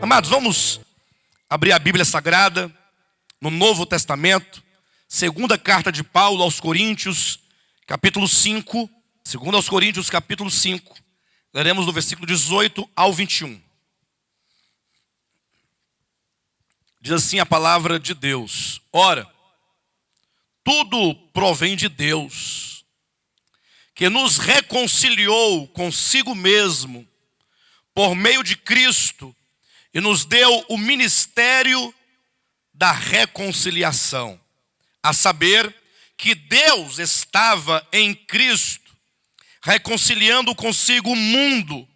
Amados, vamos abrir a Bíblia Sagrada no Novo Testamento, segunda carta de Paulo aos Coríntios, capítulo 5, segunda aos Coríntios, capítulo 5, leremos do versículo 18 ao 21. Diz assim a palavra de Deus: Ora, tudo provém de Deus, que nos reconciliou consigo mesmo, por meio de Cristo, e nos deu o ministério da reconciliação, a saber, que Deus estava em Cristo, reconciliando consigo o mundo,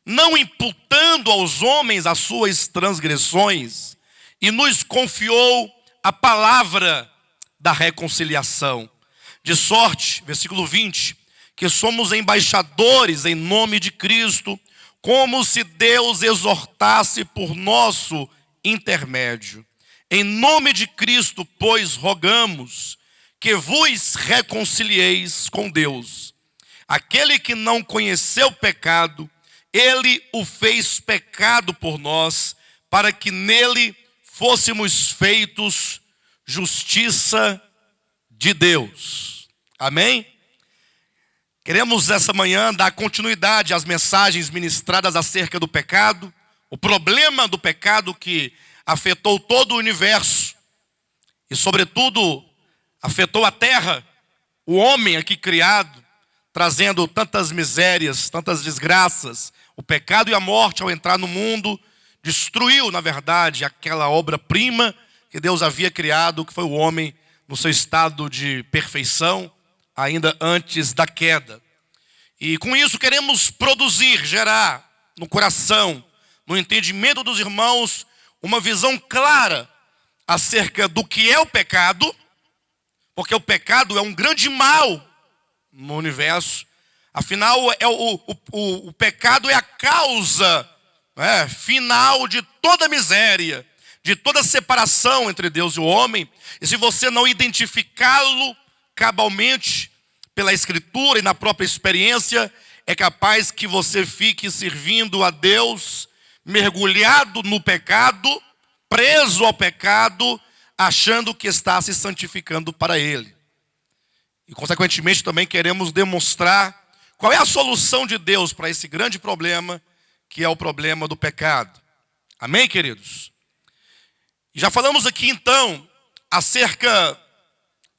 não imputando aos homens as suas transgressões, e nos confiou a palavra da reconciliação. De sorte, versículo 20, que somos embaixadores em nome de Cristo, como se Deus exortasse por nosso intermédio. Em nome de Cristo, pois, rogamos que vos reconcilieis com Deus. Aquele que não conheceu pecado, ele o fez pecado por nós, para que nele fôssemos feitos justiça de Deus. Amém? Queremos essa manhã dar continuidade às mensagens ministradas acerca do pecado, o problema do pecado que afetou todo o universo e, sobretudo, afetou a terra, o homem aqui criado, trazendo tantas misérias, tantas desgraças. O pecado e a morte, ao entrar no mundo, destruiu, na verdade, aquela obra-prima que Deus havia criado, que foi o homem no seu estado de perfeição, ainda antes da queda. E com isso queremos produzir, gerar no coração, no entendimento dos irmãos, uma visão clara acerca do que é o pecado, porque o pecado é um grande mal no universo. Afinal, o pecado é a causa final de toda miséria, de toda separação entre Deus e o homem. E se você não identificá-lo cabalmente pela Escritura e na própria experiência, é capaz que você fique servindo a Deus, mergulhado no pecado, preso ao pecado, achando que está se santificando para Ele. E consequentemente também queremos demonstrar qual é a solução de Deus para esse grande problema, que é o problema do pecado. Amém, queridos? Já falamos aqui então acerca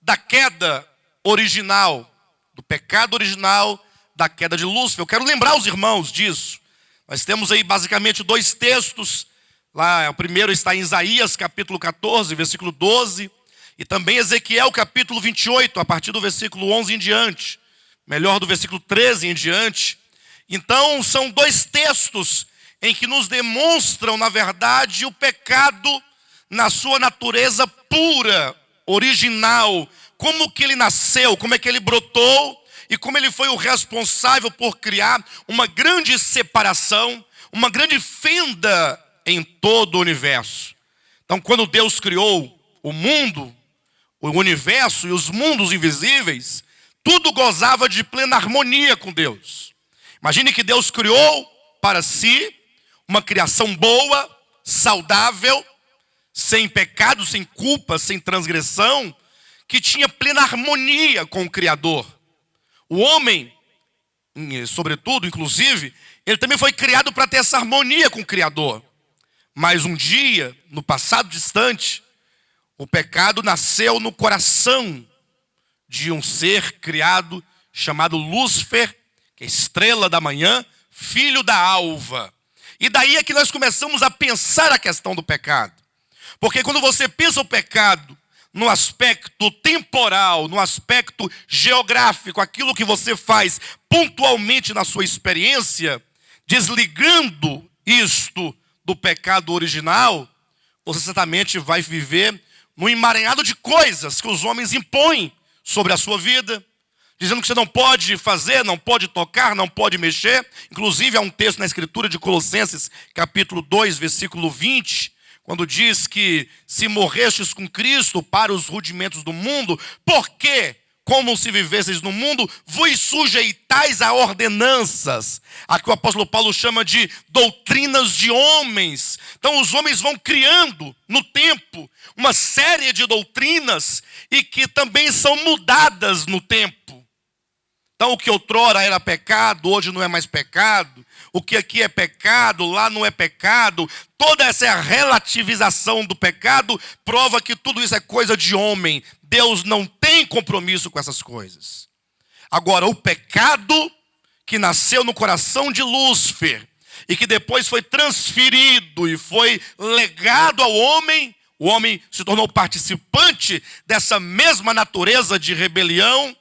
da queda original, do pecado original, da queda de Lúcifer. Eu quero lembrar os irmãos disso. Nós temos aí basicamente dois textos. Lá, o primeiro está em Isaías capítulo 14, versículo 12, e também Ezequiel capítulo 28, a partir do versículo 11 em diante, melhor, do versículo 13 em diante. Então são dois textos em que nos demonstram, na verdade, o pecado na sua natureza pura, original, como que ele nasceu, como é que ele brotou e como ele foi o responsável por criar uma grande separação, uma grande fenda em todo o universo. Então, quando Deus criou o mundo, o universo e os mundos invisíveis, tudo gozava de plena harmonia com Deus. Imagine que Deus criou para si uma criação boa, saudável, sem pecado, sem culpa, sem transgressão, que tinha plena harmonia com o Criador. O homem, sobretudo, inclusive, ele também foi criado para ter essa harmonia com o Criador. Mas um dia, no passado distante, o pecado nasceu no coração de um ser criado chamado Lúcifer, que é estrela da manhã, filho da alva. E daí é que nós começamos a pensar a questão do pecado. Porque quando você pensa o pecado no aspecto temporal, no aspecto geográfico, aquilo que você faz pontualmente na sua experiência, desligando isto do pecado original, você certamente vai viver num emaranhado de coisas que os homens impõem sobre a sua vida, dizendo que você não pode fazer, não pode tocar, não pode mexer. Inclusive há um texto na Escritura de Colossenses, capítulo 2, versículo 20, quando diz que se morrestes com Cristo para os rudimentos do mundo, por que como se vivesseis no mundo, vos sujeitais a ordenanças. Aqui o apóstolo Paulo chama de doutrinas de homens. Então os homens vão criando no tempo uma série de doutrinas e que também são mudadas no tempo. Então o que outrora era pecado, hoje não é mais pecado. O que aqui é pecado, lá não é pecado. Toda essa relativização do pecado prova que tudo isso é coisa de homem. Deus não tem compromisso com essas coisas. Agora, o pecado que nasceu no coração de Lúcifer e que depois foi transferido e foi legado ao homem, o homem se tornou participante dessa mesma natureza de rebelião,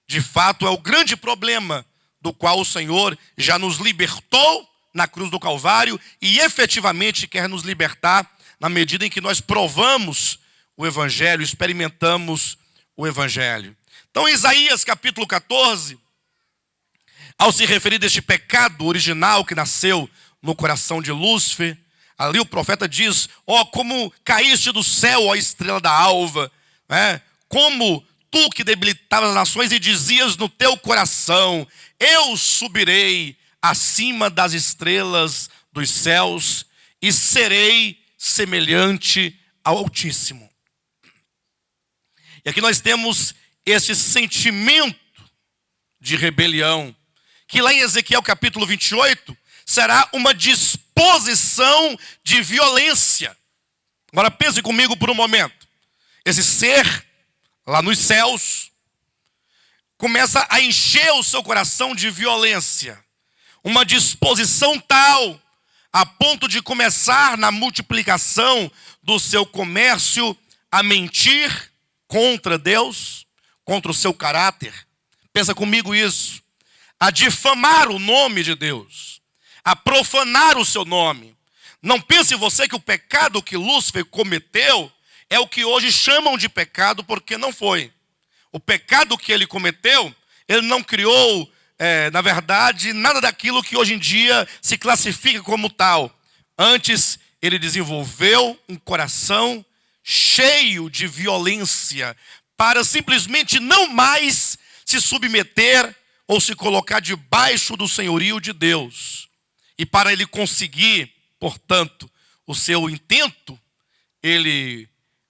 de fato é o grande problema do qual o Senhor já nos libertou na cruz do Calvário e efetivamente quer nos libertar na medida em que nós provamos o Evangelho, experimentamos o Evangelho. Então, Isaías capítulo 14, ao se referir deste pecado original que nasceu no coração de Lúcifer, ali o profeta diz: ó, como caíste do céu, ó estrela da alva, né? Como tu que debilitavas as nações e dizias no teu coração: eu subirei acima das estrelas dos céus e serei semelhante ao Altíssimo. E aqui nós temos esse sentimento de rebelião, que lá em Ezequiel capítulo 28, será uma disposição de violência. Agora pense comigo por um momento. Esse ser, lá nos céus, começa a encher o seu coração de violência. Uma disposição tal, a ponto de começar na multiplicação do seu comércio a mentir contra Deus, contra o seu caráter. Pensa comigo isso. A difamar o nome de Deus, a profanar o seu nome. Não pense você que o pecado que Lúcifer cometeu é o que hoje chamam de pecado, porque não foi. O pecado que ele cometeu, ele não criou, na verdade, nada daquilo que hoje em dia se classifica como tal. Antes, ele desenvolveu um coração cheio de violência, para simplesmente não mais se submeter ou se colocar debaixo do senhorio de Deus. E para ele conseguir, portanto, o seu intento, ele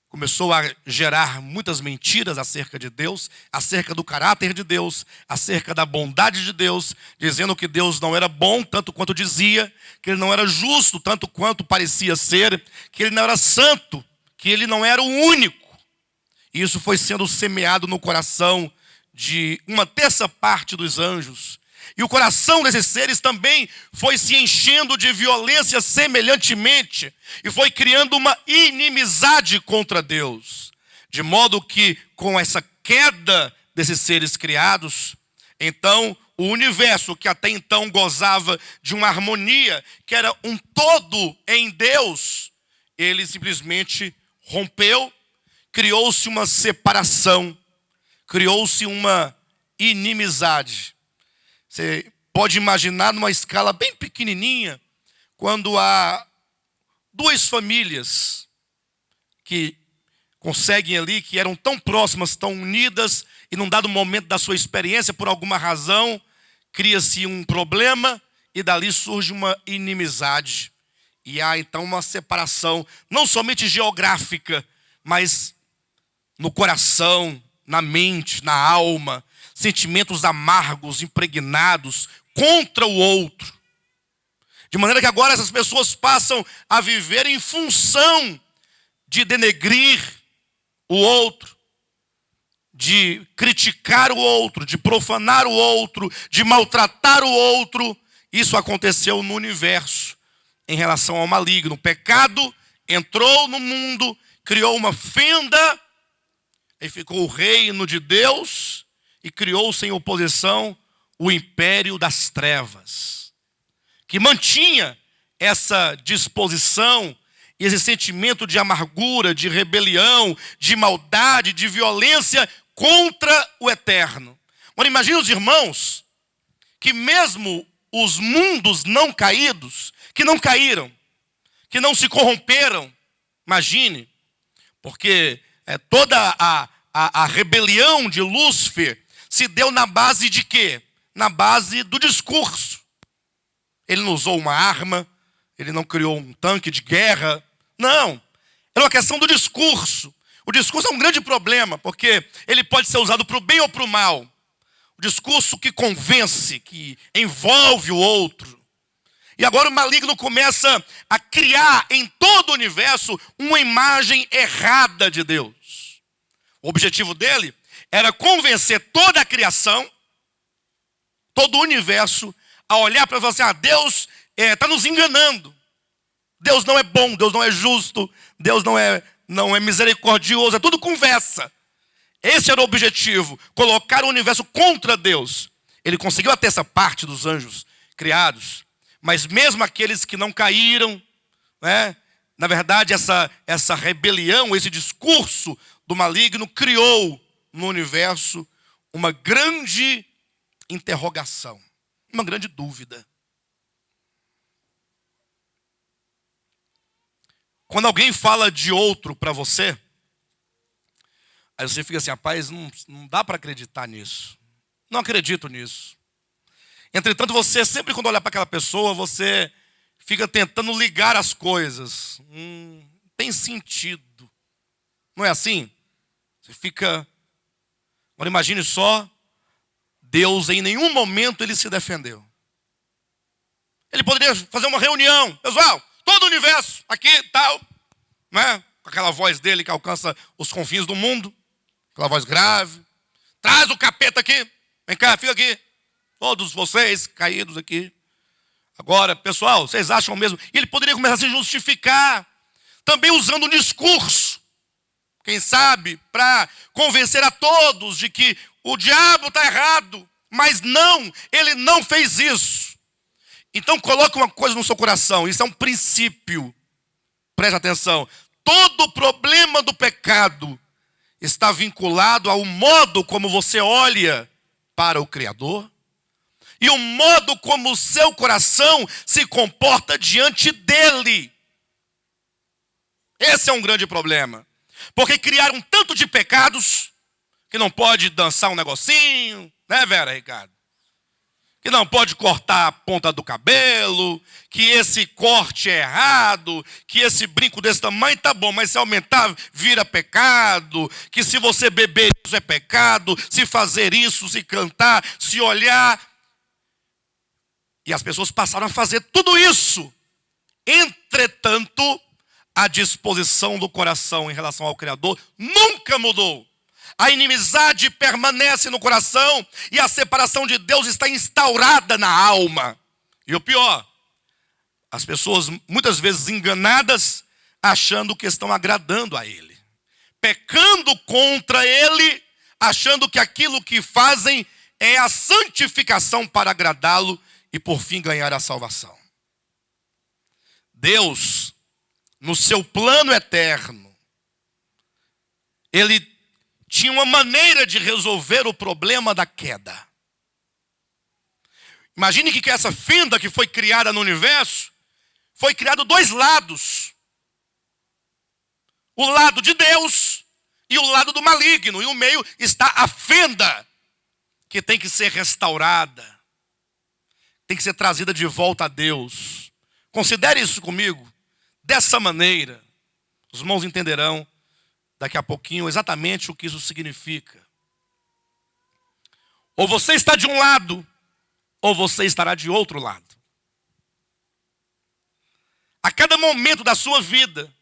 começou a gerar muitas mentiras acerca de Deus, acerca do caráter de Deus, acerca da bondade de Deus, dizendo que Deus não era bom tanto quanto dizia, que ele não era justo tanto quanto parecia ser, que ele não era santo, que ele não era o único. E isso foi sendo semeado no coração de uma terça parte dos anjos. E o coração desses seres também foi se enchendo de violência semelhantemente. E foi criando uma inimizade contra Deus. De modo que, com essa queda desses seres criados, então o universo, que até então gozava de uma harmonia, que era um todo em Deus, ele simplesmente rompeu, criou-se uma separação, criou-se uma inimizade. Você pode imaginar numa escala bem pequenininha, quando há duas famílias que conseguem ali, que eram tão próximas, tão unidas, e num dado momento da sua experiência, por alguma razão, cria-se um problema e dali surge uma inimizade. E há então uma separação, não somente geográfica, mas no coração, na mente, na alma, sentimentos amargos, impregnados contra o outro. De maneira que agora essas pessoas passam a viver em função de denegrir o outro, de criticar o outro, de profanar o outro, de maltratar o outro. Isso aconteceu no universo em relação ao maligno. O pecado entrou no mundo, criou uma fenda, aí ficou o reino de Deus e criou-se em oposição o império das trevas, que mantinha essa disposição e esse sentimento de amargura, de rebelião, de maldade, de violência contra o eterno. Agora imagine os irmãos que mesmo os mundos não caídos, que não caíram, que não se corromperam, imagine, porque toda a rebelião de Lúcifer se deu na base de quê? Na base do discurso. Ele não usou uma arma, ele não criou um tanque de guerra. Não, era uma questão do discurso. O discurso é um grande problema, porque ele pode ser usado para o bem ou para o mal. O discurso que convence, que envolve o outro. E agora o maligno começa a criar em todo o universo uma imagem errada de Deus. O objetivo dele era convencer toda a criação, todo o universo, a olhar para e falar assim, Deus está nos enganando. Deus não é bom, Deus não é justo, Deus não é misericordioso, é tudo conversa. Esse era o objetivo, colocar o universo contra Deus. Ele conseguiu até essa parte dos anjos criados. Mas mesmo aqueles que não caíram, né, na verdade essa rebelião, esse discurso do maligno criou no universo uma grande interrogação, uma grande dúvida. Quando alguém fala de outro para você, aí você fica assim, rapaz, não dá para acreditar nisso. Não acredito nisso. Entretanto, você sempre quando olhar para aquela pessoa, você fica tentando ligar as coisas. Tem sentido. Não é assim? Você fica... Agora imagine só, Deus em nenhum momento ele se defendeu. Ele poderia fazer uma reunião. Pessoal, todo o universo, aqui, tal, né? Com aquela voz dele que alcança os confins do mundo. Aquela voz grave. Traz o capeta aqui. Vem cá, fica aqui. Todos vocês caídos aqui. Agora, pessoal, vocês acham mesmo? E ele poderia começar a se justificar. Também usando um discurso. Quem sabe, para convencer a todos de que o diabo está errado. Mas não, ele não fez isso. Então coloque uma coisa no seu coração. Isso é um princípio. Preste atenção. Todo problema do pecado está vinculado ao modo como você olha para o Criador. E o modo como o seu coração se comporta diante dele. Esse é um grande problema. Porque criaram tanto de pecados que não pode dançar um negocinho, né, Vera, Ricardo? Que não pode cortar a ponta do cabelo, que esse corte é errado, que esse brinco desse tamanho tá bom, mas se aumentar vira pecado, que se você beber isso é pecado, se fazer isso, se cantar, se olhar. E as pessoas passaram a fazer tudo isso. Entretanto, a disposição do coração em relação ao Criador nunca mudou. A inimizade permanece no coração e a separação de Deus está instaurada na alma. E o pior, as pessoas muitas vezes enganadas, achando que estão agradando a Ele. Pecando contra Ele, achando que aquilo que fazem é a santificação para agradá-lo e por fim ganhar a salvação. Deus, no seu plano eterno, Ele tinha uma maneira de resolver o problema da queda. Imagine que essa fenda que foi criada no universo, foi criado dois lados. O lado de Deus e o lado do maligno. E no meio está a fenda, que tem que ser restaurada. Tem que ser trazida de volta a Deus. Considere isso comigo. Dessa maneira, os irmãos entenderão daqui a pouquinho exatamente o que isso significa. Ou você está de um lado, ou você estará de outro lado. A cada momento da sua vida,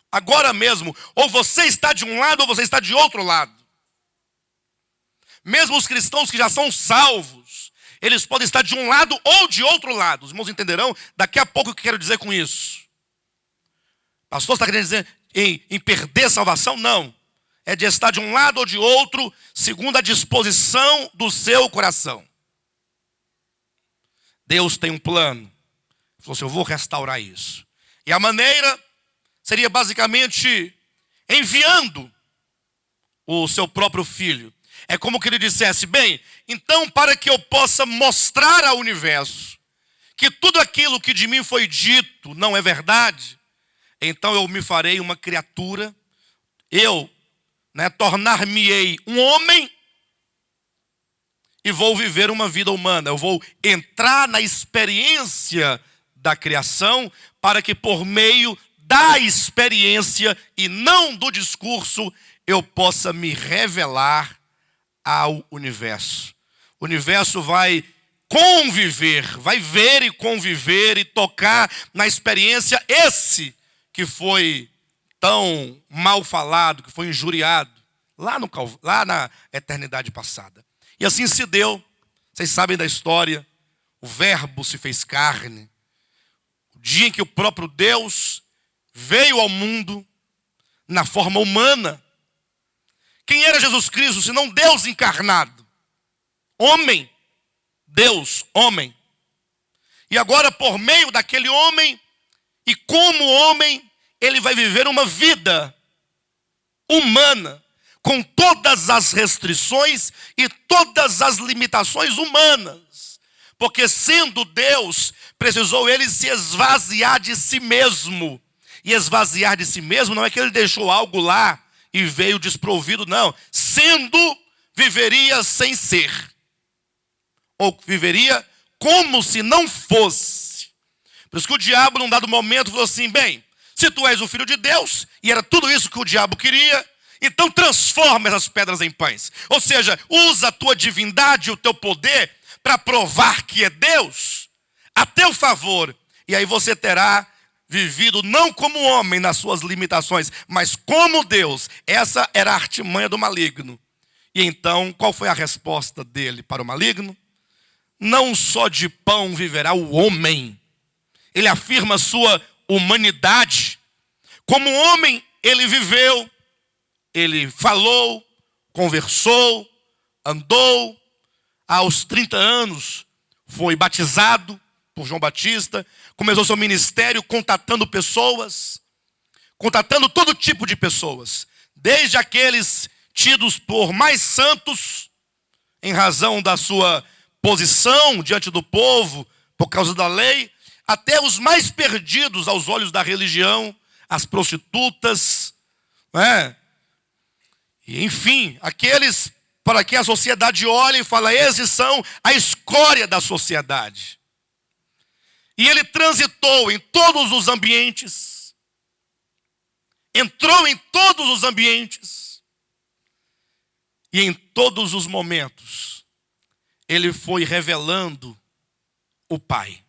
agora mesmo, ou você está de um lado, ou você está de outro lado. Mesmo os cristãos que já são salvos, eles podem estar de um lado ou de outro lado. Os irmãos entenderão daqui a pouco o que eu quero dizer com isso. Pastor, você está querendo dizer em perder a salvação? Não. É de estar de um lado ou de outro, segundo a disposição do seu coração. Deus tem um plano. Ele falou assim, eu vou restaurar isso. E a maneira seria basicamente enviando o seu próprio filho. É como que ele dissesse, bem, então para que eu possa mostrar ao universo que tudo aquilo que de mim foi dito não é verdade, então eu me farei uma criatura, eu né, tornar-me-ei um homem e vou viver uma vida humana. Eu vou entrar na experiência da criação para que por meio da experiência e não do discurso eu possa me revelar ao universo. O universo vai conviver, vai ver e conviver e tocar na experiência esse que foi tão mal falado, que foi injuriado lá na eternidade passada. E assim se deu. Vocês sabem da história. O Verbo se fez carne. O dia em que o próprio Deus veio ao mundo na forma humana. Quem era Jesus Cristo, senão Deus encarnado? Homem. Deus, homem. E agora, por meio daquele homem, e como homem, ele vai viver uma vida humana, com todas as restrições e todas as limitações humanas. Porque sendo Deus, precisou ele se esvaziar de si mesmo. E esvaziar de si mesmo não é que ele deixou algo lá e veio desprovido, não. Sendo, viveria sem ser. Ou viveria como se não fosse. Por isso que o diabo, num dado momento, falou assim, bem, se tu és o filho de Deus, e era tudo isso que o diabo queria, então transforma essas pedras em pães. Ou seja, usa a tua divindade, o teu poder, para provar que é Deus, a teu favor. E aí você terá vivido não como homem nas suas limitações, mas como Deus. Essa era a artimanha do maligno. E então, qual foi a resposta dele para o maligno? Não só de pão viverá o homem. Ele afirma a sua humanidade. Como homem, ele viveu. Ele falou, conversou, andou. Aos 30 anos foi batizado por João Batista. Começou seu ministério contatando pessoas. Contatando todo tipo de pessoas. Desde aqueles tidos por mais santos, em razão da sua posição diante do povo, por causa da lei, até os mais perdidos aos olhos da religião, as prostitutas, né? E, enfim, aqueles para que a sociedade olhe e fala, esses são a escória da sociedade. E ele transitou em todos os ambientes, entrou em todos os ambientes, e em todos os momentos, ele foi revelando o Pai.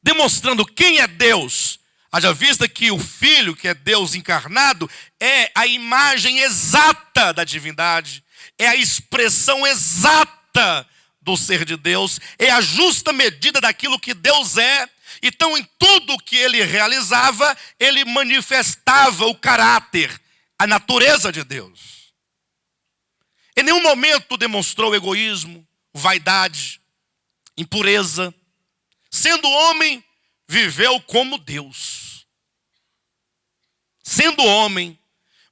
Demonstrando quem é Deus. Haja vista que o Filho, que é Deus encarnado, é a imagem exata da divindade, é a expressão exata do ser de Deus, é a justa medida daquilo que Deus é. Então, em tudo que ele realizava, ele manifestava o caráter, a natureza de Deus. Em nenhum momento demonstrou egoísmo, vaidade, impureza. Sendo homem, viveu como Deus. Sendo homem,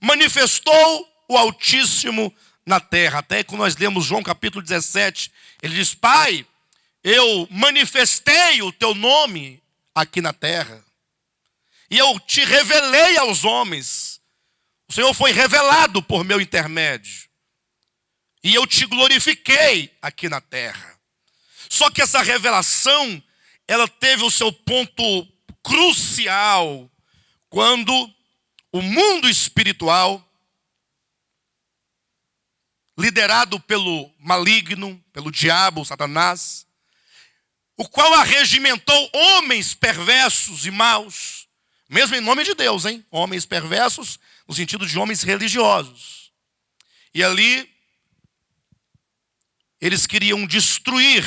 manifestou o Altíssimo na terra. Até quando nós lemos João capítulo 17, ele diz, Pai, eu manifestei o teu nome aqui na terra. E eu te revelei aos homens. O Senhor foi revelado por meu intermédio. E eu te glorifiquei aqui na terra. Só que essa revelação, ela teve o seu ponto crucial quando o mundo espiritual, liderado pelo maligno, pelo diabo, Satanás, o qual arregimentou homens perversos e maus, mesmo em nome de Deus, hein? Homens perversos no sentido de homens religiosos. E ali, eles queriam destruir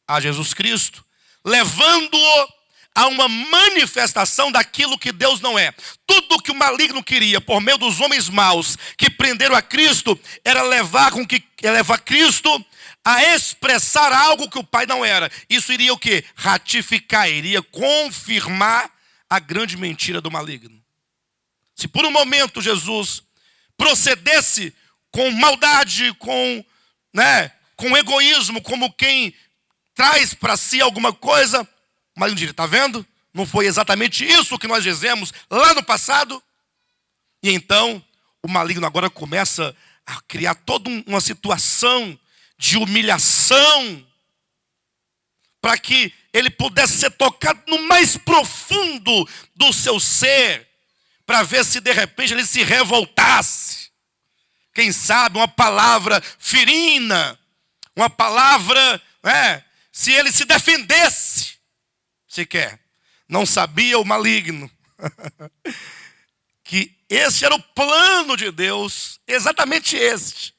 a Jesus Cristo, levando-o a uma manifestação daquilo que Deus não é. Tudo que o maligno queria, por meio dos homens maus que prenderam a Cristo, era levar Cristo a expressar algo que o Pai não era. Isso iria o quê? Ratificar, iria confirmar a grande mentira do maligno. Se por um momento Jesus procedesse com maldade, com egoísmo, como quem traz para si alguma coisa, mas um dia, está vendo? Não foi exatamente isso que nós dizemos lá no passado? E então, o maligno agora começa a criar toda uma situação de humilhação, para que ele pudesse ser tocado no mais profundo do seu ser, para ver se de repente ele se revoltasse. Quem sabe uma palavra ferina, uma palavra, se ele se defendesse sequer. Não sabia o maligno que esse era o plano de Deus, exatamente este.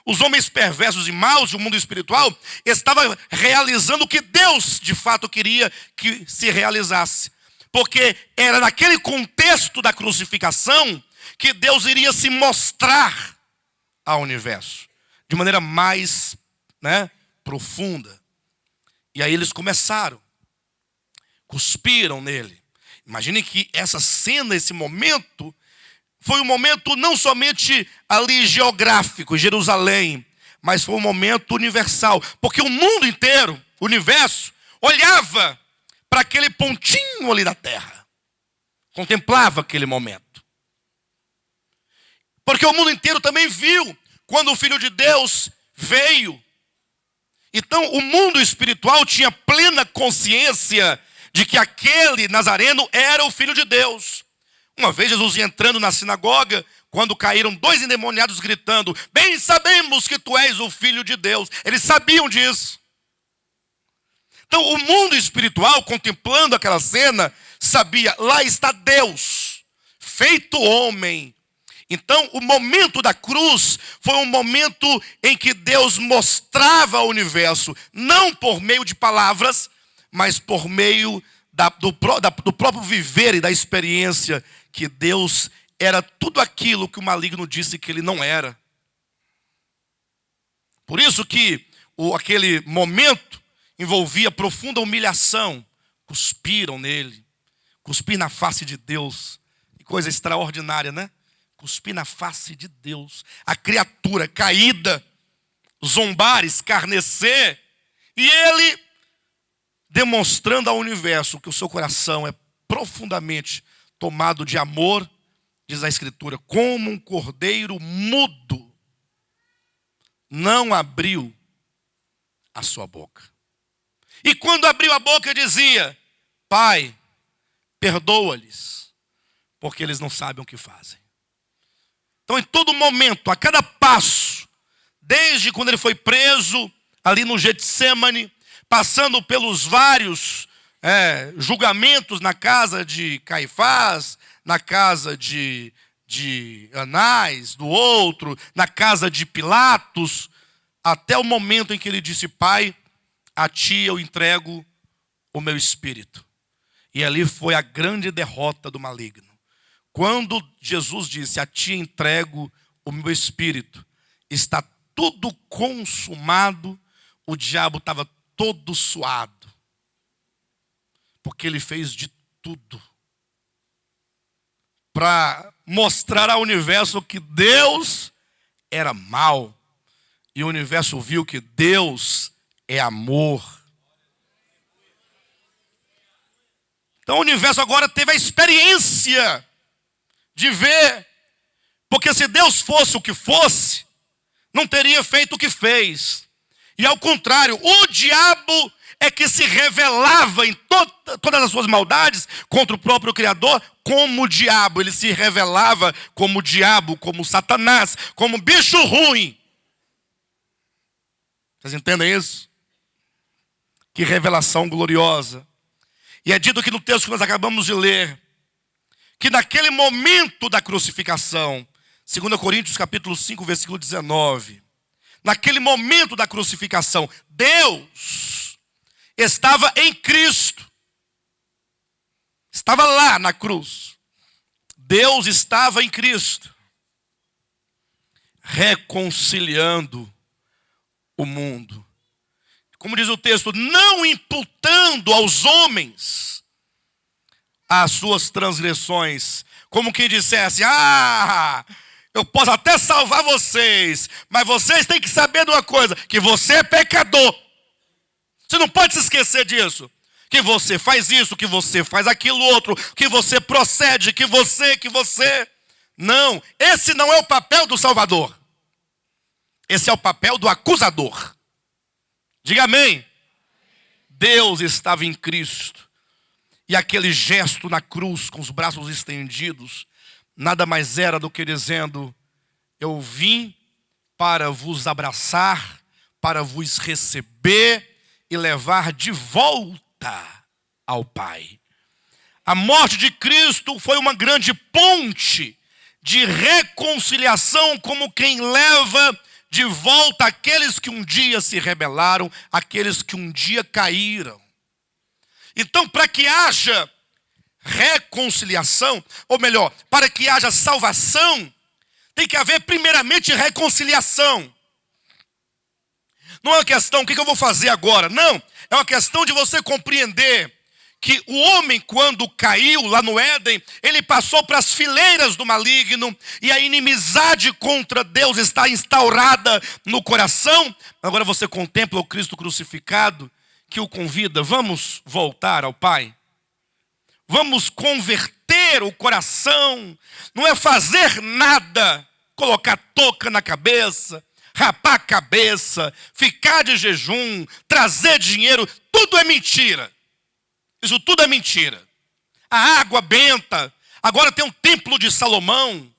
Os homens perversos e maus do mundo espiritual estavam realizando o que Deus de fato queria que se realizasse. Porque era naquele contexto da crucificação que Deus iria se mostrar ao universo de maneira mais profunda. E aí eles começaram, cuspiram nele. Imagine que essa cena, esse momento, foi um momento não somente ali geográfico, Jerusalém, mas foi um momento universal. Porque o mundo inteiro, o universo, olhava para aquele pontinho ali da terra. Contemplava aquele momento. Porque o mundo inteiro também viu quando o Filho de Deus veio. Então o mundo espiritual tinha plena consciência de que aquele Nazareno era o Filho de Deus. Uma vez Jesus ia entrando na sinagoga, quando caíram 2 endemoniados gritando: bem sabemos que tu és o Filho de Deus. Eles sabiam disso. Então o mundo espiritual, contemplando aquela cena, sabia: lá está Deus, feito homem. Então o momento da cruz foi um momento em que Deus mostrava ao universo, não por meio de palavras, mas por meio do próprio viver e da experiência, que Deus era tudo aquilo que o maligno disse que ele não era. Por isso que aquele momento envolvia profunda humilhação. Cuspiram nele, cuspir na face de Deus. Que coisa extraordinária, né? Cuspir na face de Deus. A criatura caída, zombar, escarnecer, e ele demonstrando ao universo que o seu coração é profundamente tomado de amor, diz a Escritura, como um cordeiro mudo, não abriu a sua boca. E quando abriu a boca dizia: Pai, perdoa-lhes, porque eles não sabem o que fazem. Então em todo momento, a cada passo, desde quando ele foi preso, ali no Getsêmani, passando pelos vários julgamentos na casa de Caifás, na casa de Anás, do outro, na casa de Pilatos, até o momento em que ele disse: Pai, a ti eu entrego o meu espírito. E ali foi a grande derrota do maligno. Quando Jesus disse: a ti entrego o meu espírito, está tudo consumado, o diabo estava todo suado, porque ele fez de tudo para mostrar ao universo que Deus era mau, e o universo viu que Deus é amor. Então o universo agora teve a experiência de ver, porque se Deus fosse o que fosse, não teria feito o que fez. E ao contrário, o diabo é que se revelava em todas as suas maldades contra o próprio Criador como o diabo. Ele se revelava como o diabo, como Satanás, como bicho ruim. Vocês entendem isso? Que revelação gloriosa. E é dito que no texto que nós acabamos de ler, que naquele momento da crucificação, 2 Coríntios capítulo 5, versículo 19, naquele momento da crucificação, Deus estava em Cristo. Estava lá na cruz. Deus estava em Cristo, reconciliando o mundo. Como diz o texto, não imputando aos homens as suas transgressões, como quem dissesse: eu posso até salvar vocês, mas vocês têm que saber de uma coisa, que você é pecador. Você não pode se esquecer disso. Que você faz isso, que você faz aquilo outro, que você procede, que você. Não, esse não é o papel do Salvador. Esse é o papel do acusador. Diga amém. Deus estava em Cristo. E aquele gesto na cruz, com os braços estendidos, nada mais era do que dizendo: eu vim para vos abraçar, para vos receber e levar de volta ao Pai. A morte de Cristo foi uma grande ponte de reconciliação, como quem leva de volta aqueles que um dia se rebelaram, aqueles que um dia caíram. Então, para que haja reconciliação, ou melhor, para que haja salvação, tem que haver primeiramente reconciliação. Não é uma questão, o que eu vou fazer agora? Não, é uma questão de você compreender que o homem, quando caiu lá no Éden, ele passou para as fileiras do maligno, e a inimizade contra Deus está instaurada no coração. Agora você contempla o Cristo crucificado, que o convida: vamos voltar ao Pai. Vamos converter o coração. Não é fazer nada, colocar touca na cabeça, rapar a cabeça, ficar de jejum, trazer dinheiro, tudo é mentira. Isso tudo é mentira. A água benta, agora tem um templo de Salomão.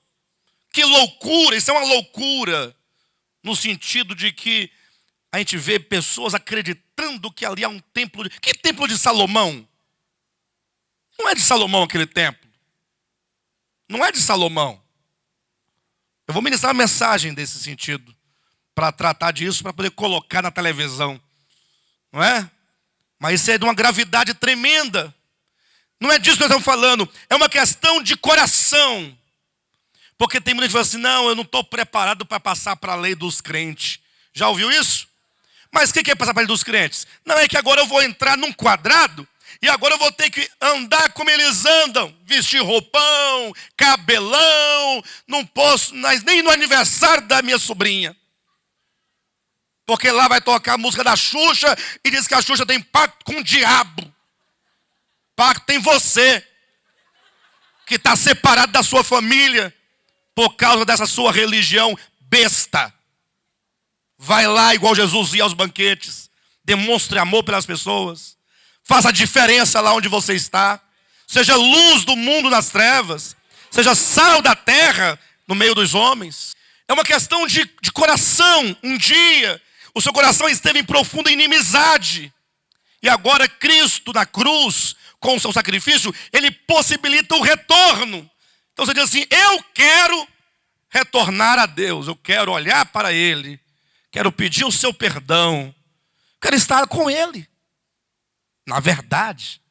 Que loucura, isso é uma loucura. No sentido de que a gente vê pessoas acreditando que ali há um templo. Que templo de Salomão? Não é de Salomão aquele templo. Não é de Salomão. Eu vou ministrar uma mensagem desse sentido, para tratar disso, para poder colocar na televisão. Não é? Mas isso é de uma gravidade tremenda. Não é disso que nós estamos falando. É uma questão de coração. Porque tem muita gente que fala assim: não, eu não estou preparado para passar para a lei dos crentes. Já ouviu isso? Mas o que é passar para a lei dos crentes? Não, é que agora eu vou entrar num quadrado e agora eu vou ter que andar como eles andam. Vestir roupão, cabelão. Não posso, mas nem no aniversário da minha sobrinha. Porque lá vai tocar a música da Xuxa e diz que a Xuxa tem pacto com o diabo. Pacto tem você, que está separado da sua família por causa dessa sua religião besta. Vai lá igual Jesus ia aos banquetes. Demonstre amor pelas pessoas. Faça a diferença lá onde você está. Seja luz do mundo nas trevas. Seja sal da terra no meio dos homens. É uma questão de coração. Um dia o seu coração esteve em profunda inimizade. E agora Cristo na cruz, com o seu sacrifício, ele possibilita o retorno. Então você diz assim: eu quero retornar a Deus. Eu quero olhar para Ele. Quero pedir o seu perdão. Quero estar com Ele. Na verdade.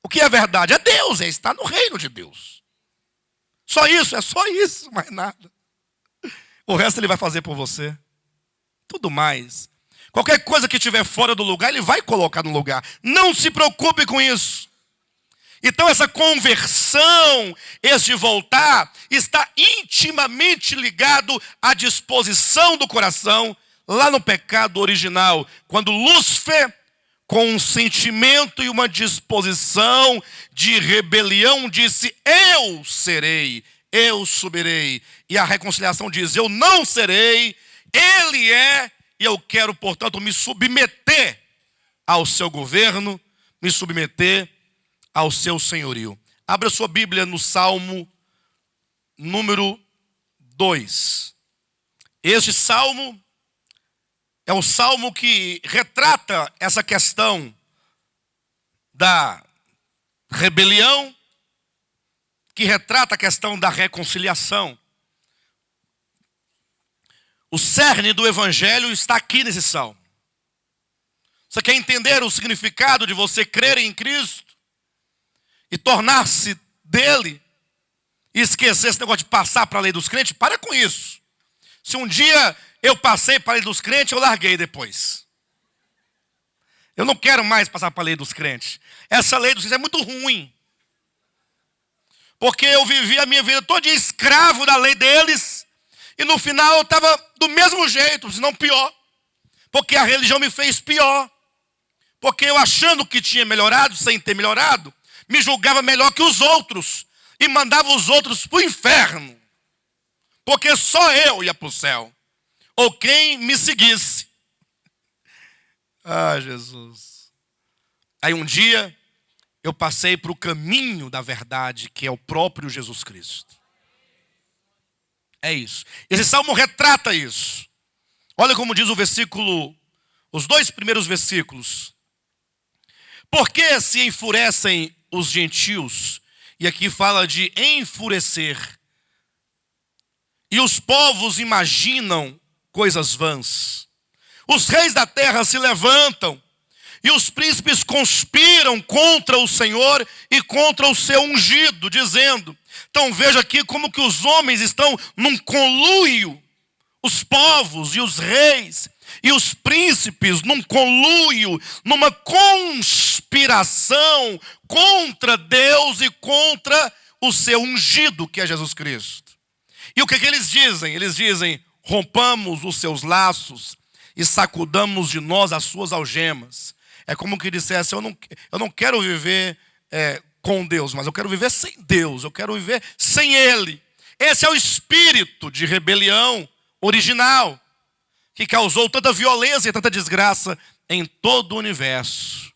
O que é verdade? É Deus. É estar no reino de Deus. Só isso. É só isso. Mais nada. O resto Ele vai fazer por você. Tudo mais. Qualquer coisa que estiver fora do lugar, Ele vai colocar no lugar. Não se preocupe com isso. Então essa conversão, esse voltar, está intimamente ligado à disposição do coração, lá no pecado original. Quando Lúcifer, com um sentimento e uma disposição de rebelião, disse: eu serei, eu subirei. E a reconciliação diz: eu não serei. Ele é, e eu quero, portanto, me submeter ao seu governo, me submeter ao seu senhorio. Abra sua Bíblia no Salmo número 2. Este salmo é o salmo que retrata essa questão da rebelião, que retrata a questão da reconciliação. O cerne do evangelho está aqui nesse salmo. Você quer entender o significado de você crer em Cristo e tornar-se dele e esquecer esse negócio de passar para a lei dos crentes? Para com isso. Se um dia eu passei para a lei dos crentes, eu larguei depois. Eu não quero mais passar para a lei dos crentes. Essa lei dos crentes é muito ruim. Porque eu vivi a minha vida toda escravo da lei deles. E no final eu estava do mesmo jeito, se não pior. Porque a religião me fez pior. Porque eu, achando que tinha melhorado, sem ter melhorado, me julgava melhor que os outros. E mandava os outros para o inferno. porque só eu ia para o céu, ou quem me seguisse. Ah, Jesus. Aí um dia eu passei para o caminho da verdade, que é o próprio Jesus Cristo. É isso. Esse salmo retrata isso. Olha como diz o versículo, os 2 primeiros versículos. Por que se enfurecem os gentios? E aqui fala de enfurecer. E os povos imaginam coisas vãs. Os reis da terra se levantam. E os príncipes conspiram contra o Senhor e contra o seu ungido, dizendo. Então veja aqui como que os homens estão num conluio. Os povos e os reis e os príncipes num conluio, numa conspiração contra Deus e contra o seu ungido, que é Jesus Cristo. E o que eles dizem? Eles dizem, rompamos os seus laços e sacudamos de nós as suas algemas. É como que dissesse, eu não quero viver com Deus, mas eu quero viver sem Deus, eu quero viver sem Ele. Esse é o espírito de rebelião original, que causou tanta violência e tanta desgraça em todo o universo.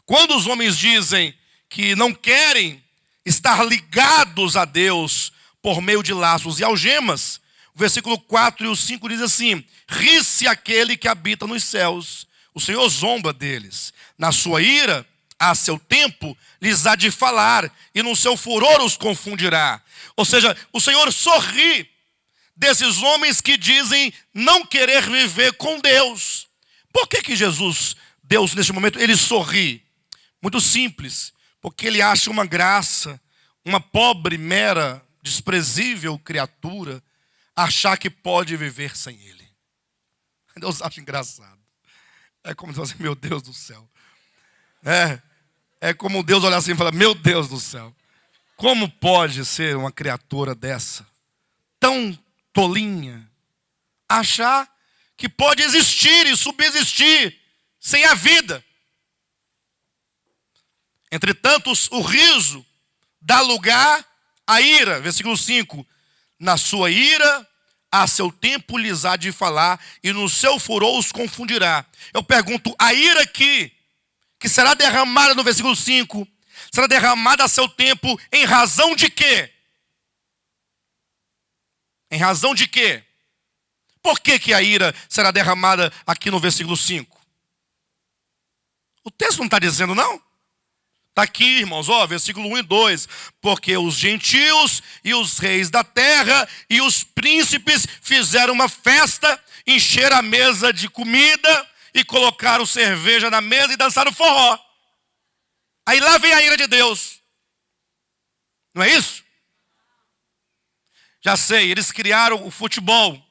Quando os homens dizem que não querem estar ligados a Deus por meio de laços e algemas, o versículo 4 e o 5 diz assim, ri-se aquele que habita nos céus, o Senhor zomba deles. Na sua ira, a seu tempo, lhes há de falar, e no seu furor os confundirá. Ou seja, o Senhor sorri desses homens que dizem não querer viver com Deus. Por que Jesus, Deus, neste momento, ele sorri? Muito simples, porque ele acha uma graça, uma pobre, mera, desprezível criatura, achar que pode viver sem ele. Deus acha engraçado. É como se fosse, meu Deus do céu. É como Deus olhar assim e falar, meu Deus do céu. Como pode ser uma criatura dessa, tão tolinha, achar que pode existir e subsistir sem a vida? Entretanto, o riso dá lugar à ira. Versículo 5. Na sua ira, a seu tempo lhes há de falar, e no seu furor os confundirá. Eu pergunto, a ira que será derramada no versículo 5, será derramada a seu tempo em razão de quê? Em razão de quê? Por que a ira será derramada aqui no versículo 5? O texto não está dizendo, não? Está aqui, irmãos, versículo 1 e 2. Porque os gentios e os reis da terra e os príncipes fizeram uma festa, encheram a mesa de comida e colocaram cerveja na mesa e dançaram forró. Aí lá vem a ira de Deus. Não é isso? Já sei, eles criaram o futebol,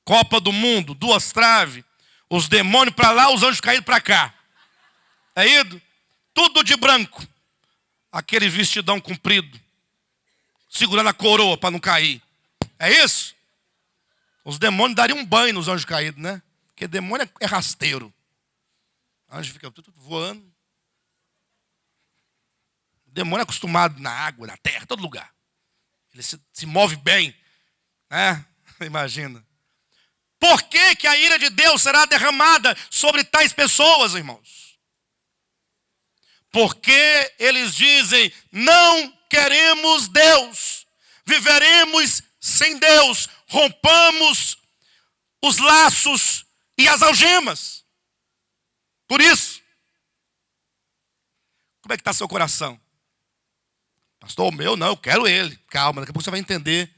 Copa do Mundo, 2 traves, os demônios para lá, os anjos caídos para cá. É ido? Tudo de branco. Aquele vestidão comprido, segurando a coroa para não cair. É isso? Os demônios dariam um banho nos anjos caídos, né? Porque demônio é rasteiro. O anjo fica tudo voando. O demônio é acostumado na água, na terra, em todo lugar. Ele se move bem, né? Imagina. Por que a ira de Deus será derramada sobre tais pessoas, irmãos? Porque eles dizem, não queremos Deus, viveremos sem Deus, rompamos os laços e as algemas. Por isso, como é que está seu coração? Pastor, o meu não, eu quero ele. Calma, daqui a pouco você vai entender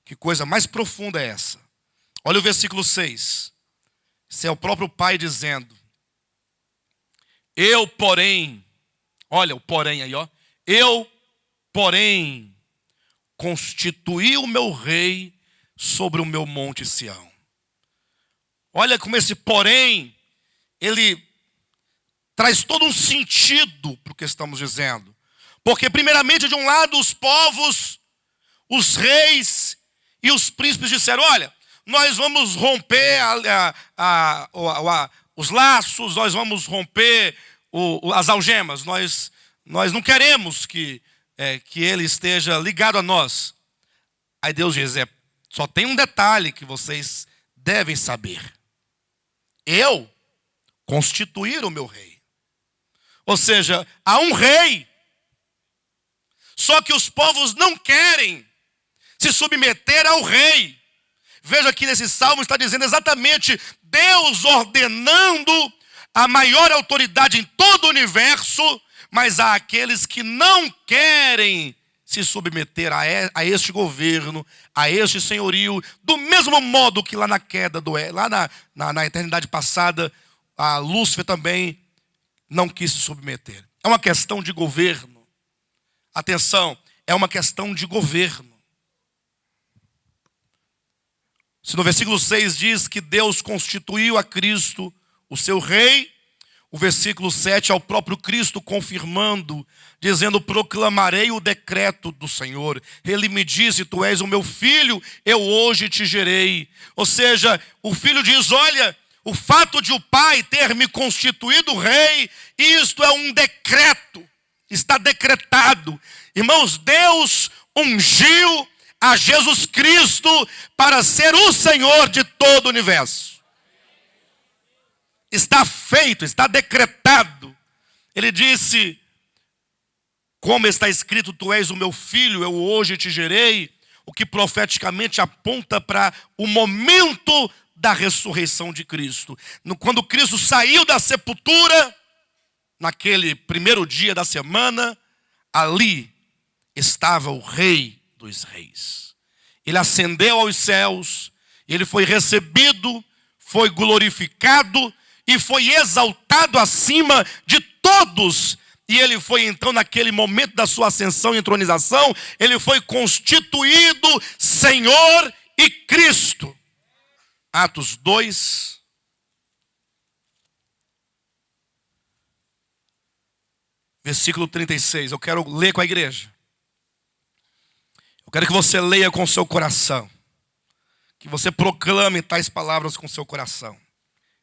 que coisa mais profunda é essa. Olha o versículo 6. Esse é o próprio Pai dizendo, eu, porém, olha o porém aí, eu, porém, constituí o meu rei sobre o meu monte Sião. Olha como esse porém, ele traz todo um sentido para o que estamos dizendo. Porque primeiramente, de um lado, os povos, os reis e os príncipes disseram, olha, nós vamos romper os laços, nós vamos romper as algemas, nós não queremos que ele esteja ligado a nós. Aí Deus diz, Só tem um detalhe que vocês devem saber. Eu constituir o meu rei. Ou seja, há um rei. Só que os povos não querem se submeter ao rei. Veja que nesse salmo está dizendo exatamente Deus ordenando a maior autoridade em todo o universo, mas há aqueles que não querem se submeter a este governo, a este senhorio, do mesmo modo que lá na queda, lá na eternidade passada, a Lúcifer também não quis se submeter. É uma questão de governo. Atenção, é uma questão de governo. Se no versículo 6 diz que Deus constituiu a Cristo o seu rei, o versículo 7 é o próprio Cristo confirmando, dizendo: proclamarei o decreto do Senhor. Ele me disse: tu és o meu filho, eu hoje te gerei. Ou seja, o filho diz: olha, o fato de o pai ter me constituído rei, isto é um decreto, está decretado. Irmãos, Deus ungiu a Jesus Cristo para ser o Senhor de todo o universo. Está feito, está decretado. Ele disse, como está escrito: tu és o meu filho, eu hoje te gerei, o que profeticamente aponta para o momento da ressurreição de Cristo. Quando Cristo saiu da sepultura, naquele primeiro dia da semana, ali estava o Rei dos Reis. Ele ascendeu aos céus, ele foi recebido, foi glorificado e foi exaltado acima de todos. E ele foi então, naquele momento da sua ascensão e entronização, ele foi constituído Senhor e Cristo. Atos 2, versículo 36. Eu quero ler com a igreja. Eu quero que você leia com o seu coração. Que você proclame tais palavras com o seu coração.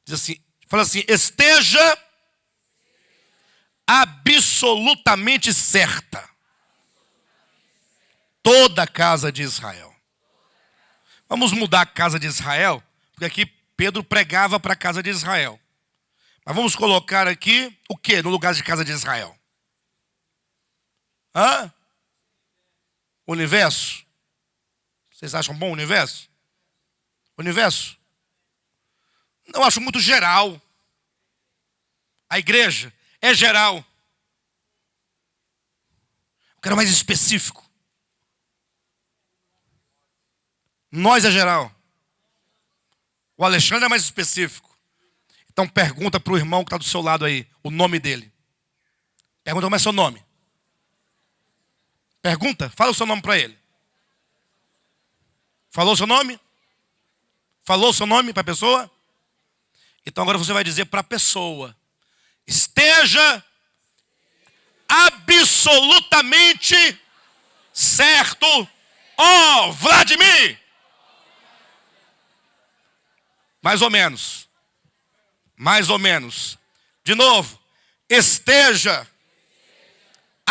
Diz assim, fala assim: esteja absolutamente certa toda a casa de Israel. Vamos mudar a casa de Israel, porque aqui Pedro pregava para a casa de Israel. Mas vamos colocar aqui o que no lugar de casa de Israel? Universo? Vocês acham bom o universo? Universo? Eu acho muito geral. A igreja é geral. Eu quero mais específico. Nós é geral. O Alexandre é mais específico. Então pergunta para o irmão que está do seu lado aí, o nome dele. Pergunta como é seu nome. Pergunta, fala o seu nome para ele. Falou o seu nome? Falou o seu nome para a pessoa? Então agora você vai dizer para a pessoa: esteja absolutamente certo, ó Vladimir. Mais ou menos. Mais ou menos. De novo. Esteja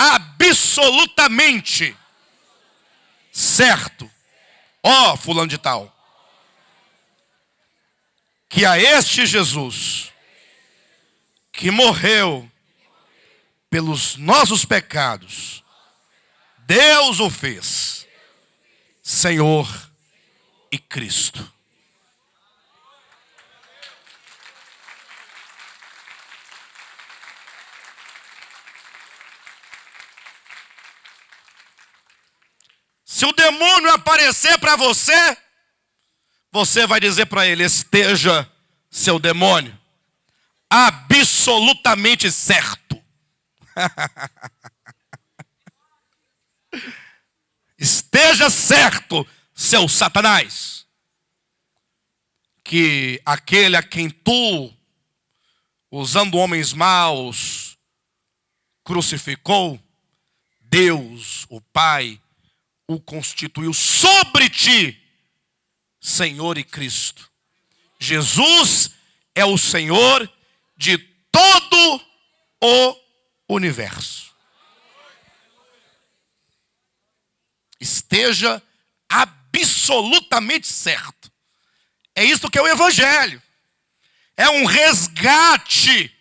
absolutamente certo, ó fulano de tal, que a este Jesus, que morreu pelos nossos pecados, Deus o fez Senhor e Cristo. Se o demônio aparecer para você, você vai dizer para ele: esteja, seu demônio, absolutamente certo. Esteja certo, seu Satanás, que aquele a quem tu, usando homens maus, crucificou, Deus, o Pai, o constituiu sobre ti Senhor e Cristo. Jesus é o Senhor de todo o universo. Esteja absolutamente absolutamente certo. É isso que é o Evangelho. É um resgate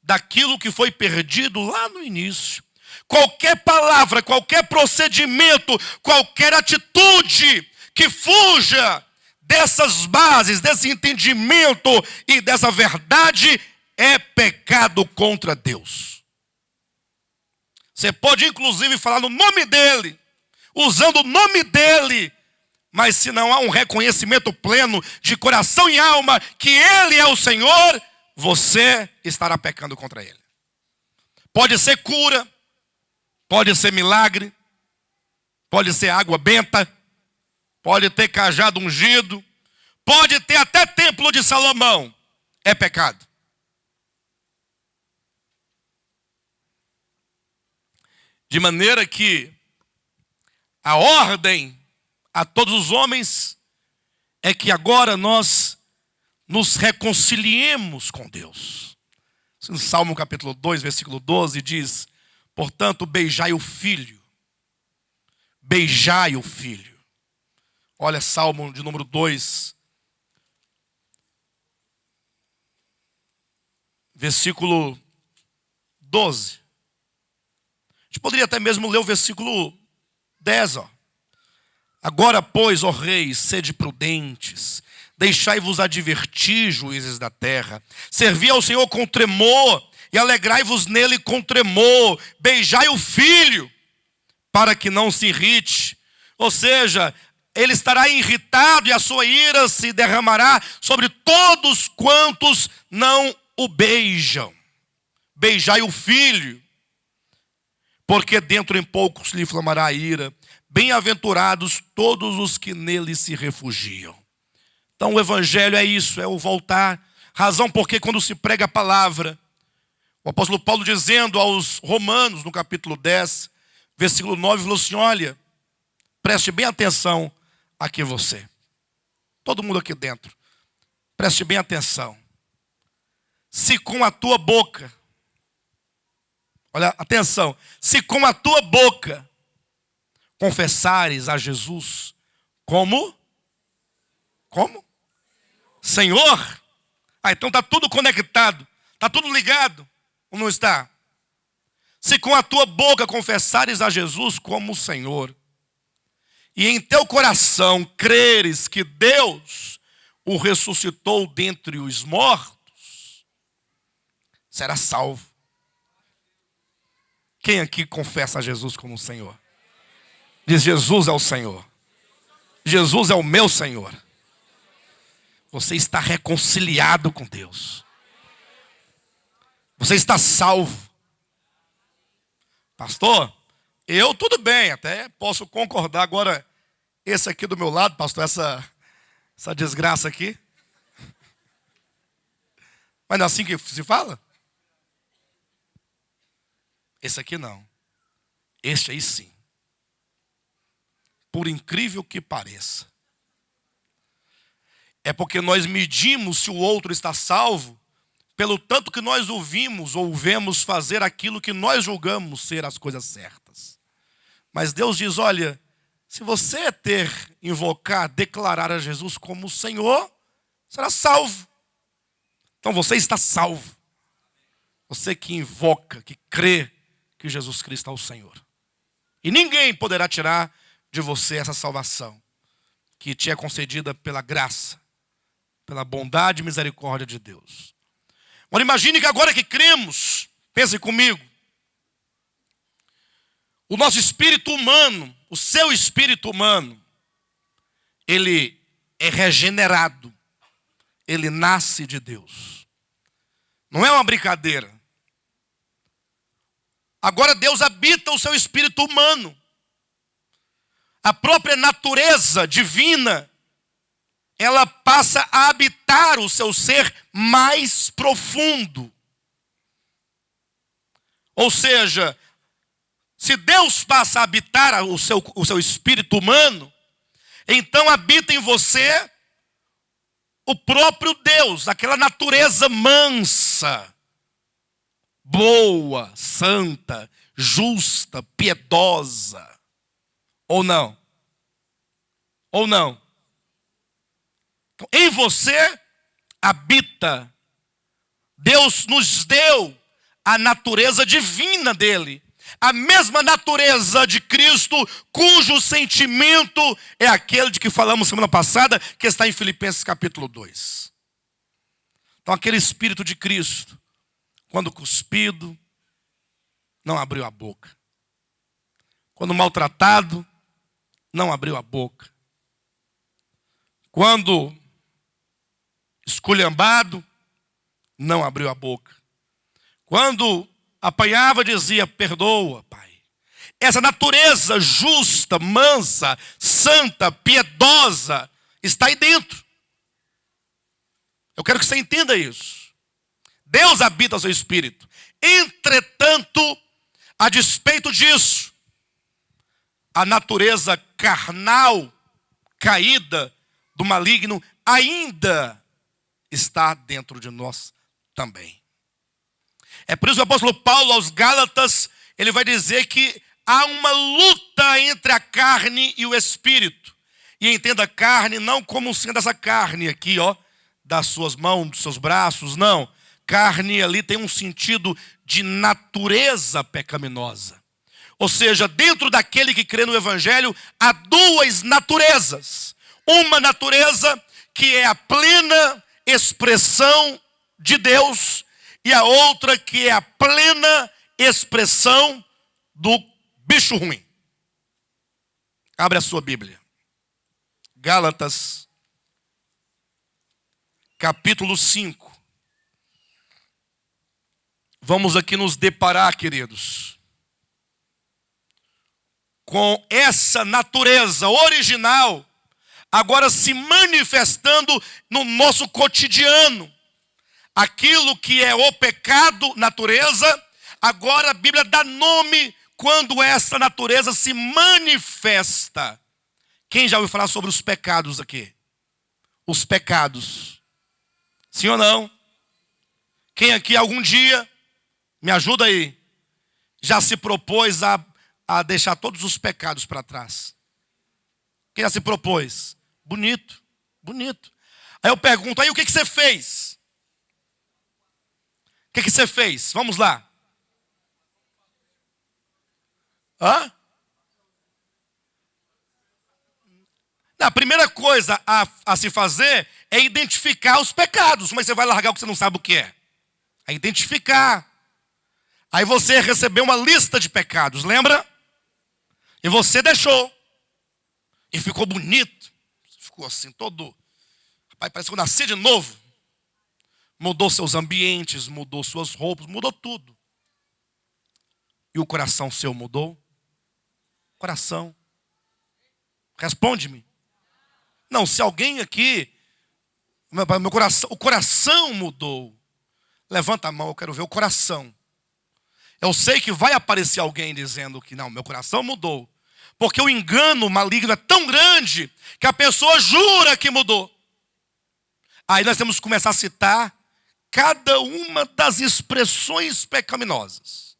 daquilo que foi perdido lá no início. Qualquer palavra, qualquer procedimento, qualquer atitude que fuja dessas bases, desse entendimento e dessa verdade, é pecado contra Deus. Você pode inclusive falar no nome dele, usando o nome dele, mas se não há um reconhecimento pleno de coração e alma que ele é o Senhor, você estará pecando contra ele. Pode ser cura, pode ser milagre, pode ser água benta, pode ter cajado ungido, pode ter até templo de Salomão. É pecado. De maneira que a ordem a todos os homens é que agora nós nos reconciliemos com Deus. No Salmo capítulo 2, versículo 12 diz: portanto, beijai o filho. Beijai o filho. Olha, Salmo de número 2, versículo 12. A gente poderia até mesmo ler o versículo 10, ó. Agora, pois, ó reis, sede prudentes, deixai-vos advertir, juízes da terra. Servi ao Senhor com tremor, e alegrai-vos nele com tremor. Beijai o filho, para que não se irrite. Ou seja, ele estará irritado, e a sua ira se derramará sobre todos quantos não o beijam. Beijai o filho, porque dentro em poucos lhe inflamará a ira. Bem-aventurados todos os que nele se refugiam. Então o Evangelho é isso, é o voltar. Razão porque quando se prega a palavra, o apóstolo Paulo dizendo aos Romanos, no capítulo 10, versículo 9, falou assim: olha, preste bem atenção aqui você. Todo mundo aqui dentro, preste bem atenção. Se com a tua boca, olha, atenção, se com a tua boca confessares a Jesus como Senhor. Então está tudo conectado, está tudo ligado, ou não está? Se com a tua boca confessares a Jesus como Senhor, e em teu coração creres que Deus o ressuscitou dentre os mortos, será salvo. Quem aqui confessa a Jesus como Senhor? Diz: Jesus é o Senhor. Jesus é o meu Senhor. Você está reconciliado com Deus. Você está salvo. Pastor, eu tudo bem, até posso concordar. Agora, esse aqui do meu lado, pastor, essa desgraça aqui. Mas não é assim que se fala? Esse aqui não. Este aí sim. Por incrível que pareça. É porque nós medimos se o outro está salvo pelo tanto que nós ouvimos ou vemos fazer aquilo que nós julgamos ser as coisas certas. Mas Deus diz: olha, se você invocar, declarar a Jesus como Senhor, será salvo. Então você está salvo. Você que invoca, que crê que Jesus Cristo é o Senhor. E ninguém poderá tirar de você essa salvação que te é concedida pela graça, pela bondade e misericórdia de Deus. Agora imagine que agora que cremos, pense comigo, o nosso espírito humano, o seu espírito humano, ele é regenerado, ele nasce de Deus. Não é uma brincadeira. Agora Deus habita o seu espírito humano. A própria natureza divina, ela passa a habitar o seu ser mais profundo. Ou seja, se Deus passa a habitar o seu espírito humano, então habita em você o próprio Deus, aquela natureza mansa, boa, santa, justa, piedosa. Ou não? Ou não? Então, em você habita. Deus nos deu a natureza divina dele. A mesma natureza de Cristo, cujo sentimento é aquele de que falamos semana passada, que está em Filipenses capítulo 2. Então aquele Espírito de Cristo, quando cuspido, não abriu a boca. Quando maltratado, não abriu a boca. Quando esculhambado, não abriu a boca. Quando apanhava, dizia, perdoa, Pai. Essa natureza justa, mansa, santa, piedosa, está aí dentro. Eu quero que você entenda isso. Deus habita o seu espírito. Entretanto, a despeito disso, a natureza carnal, caída do maligno, ainda está dentro de nós também. É por isso que o apóstolo Paulo aos Gálatas, ele vai dizer que há uma luta entre a carne e o espírito. E entenda a carne não como sendo essa carne aqui, ó, das suas mãos, dos seus braços, não. Carne ali tem um sentido de natureza pecaminosa. Ou seja, dentro daquele que crê no evangelho, há duas naturezas. Uma natureza que é a plena expressão de Deus e a outra que é a plena expressão do bicho ruim. Abre a sua Bíblia. Gálatas, capítulo 5. Vamos aqui nos deparar, queridos, com essa natureza original agora se manifestando no nosso cotidiano. Aquilo que é o pecado, natureza, agora a Bíblia dá nome quando essa natureza se manifesta. Quem já ouviu falar sobre os pecados aqui? Os pecados. Sim ou não? Quem aqui algum dia, me ajuda aí, já se propôs a deixar todos os pecados para trás? Quem já se propôs? Bonito, bonito. Aí eu pergunto, aí o que você fez? O que você fez? Vamos lá. Hã? A primeira coisa a se fazer é identificar os pecados. Mas você vai largar o que você não sabe o que é? É identificar. Aí você recebeu uma lista de pecados, lembra? E você deixou. E ficou bonito. Ficou assim todo... Rapaz, parece que eu nasci de novo. Mudou seus ambientes, mudou suas roupas, mudou tudo. E o coração seu mudou? Coração. Responde-me. Não, se alguém aqui, meu coração, o coração mudou. Levanta a mão, eu quero ver o coração. Eu sei que vai aparecer alguém dizendo que não, meu coração mudou. Porque o engano maligno é tão grande que a pessoa jura que mudou. Aí nós temos que começar a citar cada uma das expressões pecaminosas.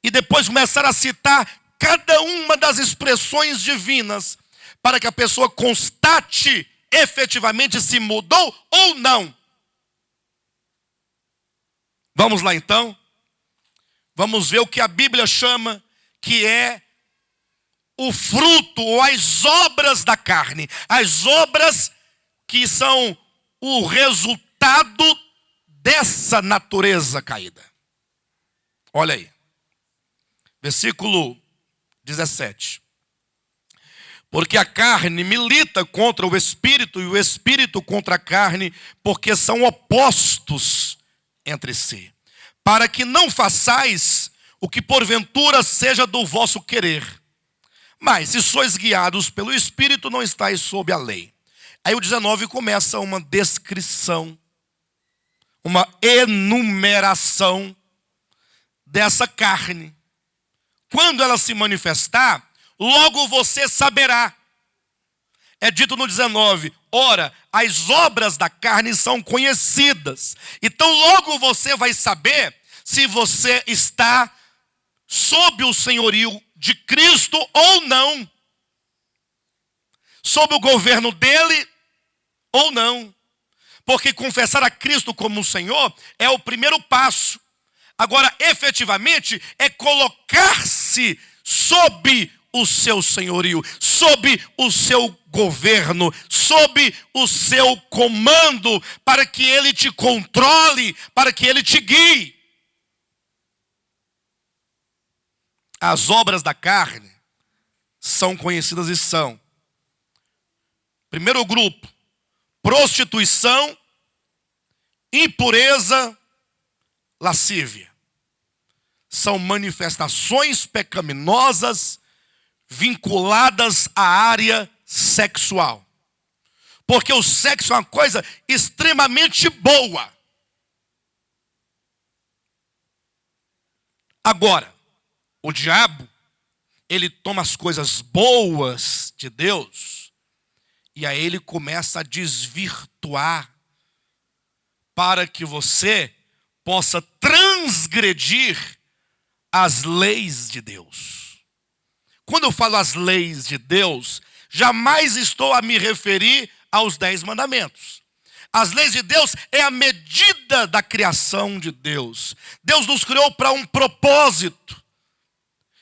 E depois começar a citar cada uma das expressões divinas, para que a pessoa constate efetivamente se mudou ou não. Vamos lá então. Vamos ver o que a Bíblia chama que é o fruto ou as obras da carne. As obras que são o resultado dessa natureza caída. Olha aí. Versículo 17. Porque a carne milita contra o espírito e o espírito contra a carne, porque são opostos entre si. Para que não façais o que porventura seja do vosso querer. Mas se sois guiados pelo espírito, não estáis sob a lei. Aí o 19 começa uma descrição, uma enumeração dessa carne. Quando ela se manifestar, logo você saberá. É dito no 19, ora, as obras da carne são conhecidas. Então logo você vai saber se você está sob o senhorio de Cristo ou não. sob o governo dele ou não. Porque confessar a Cristo como o Senhor é o primeiro passo. Agora, efetivamente, é colocar-se sob o seu senhorio, sob o seu governo, sob o seu comando, para que ele te controle, para que ele te guie. As obras da carne são conhecidas e são: primeiro grupo, prostituição, impureza, lascívia. São manifestações pecaminosas vinculadas à área sexual. Porque o sexo é uma coisa extremamente boa. Agora, o diabo, ele toma as coisas boas de Deus e aí ele começa a desvirtuar para que você possa transgredir as leis de Deus. Quando eu falo as leis de Deus, jamais estou a me referir aos 10 mandamentos. As leis de Deus é a medida da criação de Deus. Deus nos criou para um propósito.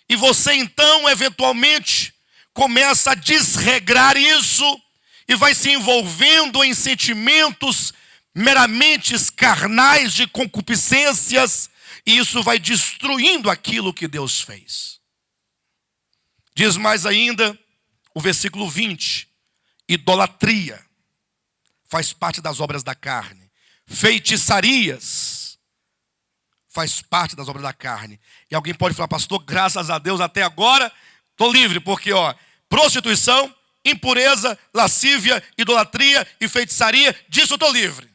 E você então, eventualmente, começa a desregrar isso e vai se envolvendo em sentimentos meramente carnais de concupiscências, e isso vai destruindo aquilo que Deus fez. Diz mais ainda o versículo 20: idolatria faz parte das obras da carne. Feitiçarias faz parte das obras da carne. E alguém pode falar: pastor, graças a Deus até agora estou livre, porque prostituição, impureza, lascívia, idolatria e feitiçaria, disso eu estou livre.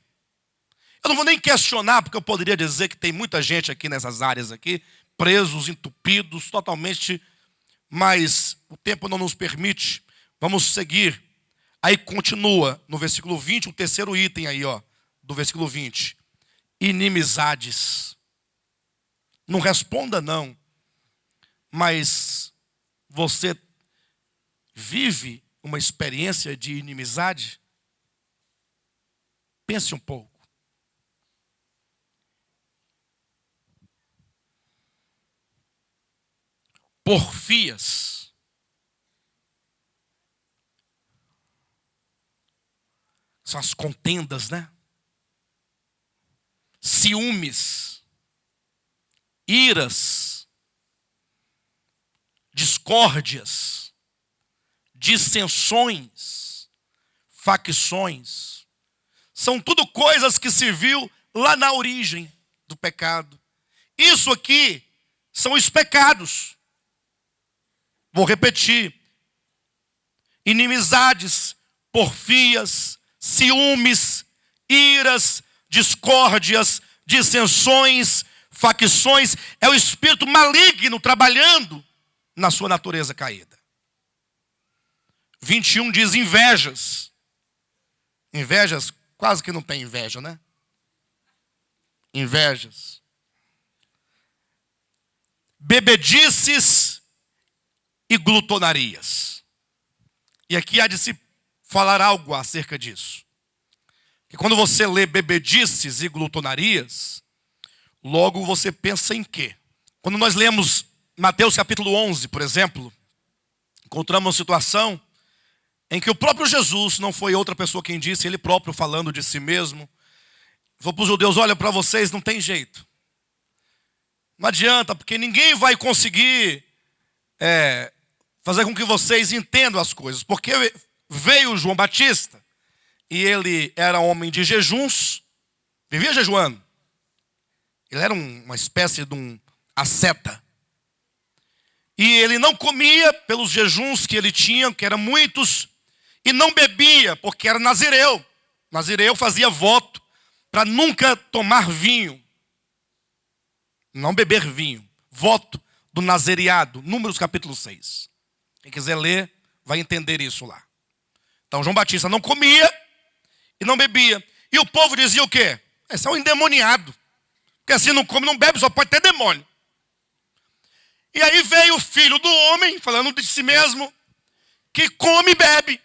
Eu não vou nem questionar, porque eu poderia dizer que tem muita gente aqui nessas áreas aqui, presos, entupidos, totalmente, mas o tempo não nos permite. Vamos seguir. Aí continua no versículo 20, o terceiro item aí, do versículo 20. Inimizades. Não responda não, mas você vive uma experiência de inimizade? Pense um pouco. Porfias. São as contendas, né? Ciúmes. Iras. Discórdias. Dissensões. Facções. São tudo coisas que se viu lá na origem do pecado. Isso aqui são os pecados. Vou repetir: inimizades, porfias, ciúmes, iras, discórdias, dissensões, facções. É o espírito maligno trabalhando na sua natureza caída. 21 diz invejas. Invejas, quase que não tem inveja, né? Invejas. Bebedices e glutonarias. E aqui há de se falar algo acerca disso. Que quando você lê bebedices e glutonarias, logo você pensa em quê? Quando nós lemos Mateus capítulo 11, por exemplo, encontramos uma situação em que o próprio Jesus, não foi outra pessoa quem disse, ele próprio falando de si mesmo, falou para os judeus: olha, para vocês não tem jeito. Não adianta, porque ninguém vai conseguir fazer com que vocês entendam as coisas. Porque veio João Batista, e ele era homem de jejuns, vivia jejuando. Ele era uma espécie de um asceta. E ele não comia pelos jejuns que ele tinha, que eram muitos, e não bebia, porque era nazireu. Nazireu fazia voto para nunca tomar vinho. Não beber vinho. Voto do nazereado, Números capítulo 6. Quem quiser ler, vai entender isso lá. Então João Batista não comia e não bebia. E o povo dizia o quê? Esse é um endemoniado. Porque assim não come, não bebe, só pode ter demônio. E aí veio o filho do homem, falando de si mesmo, que come e bebe.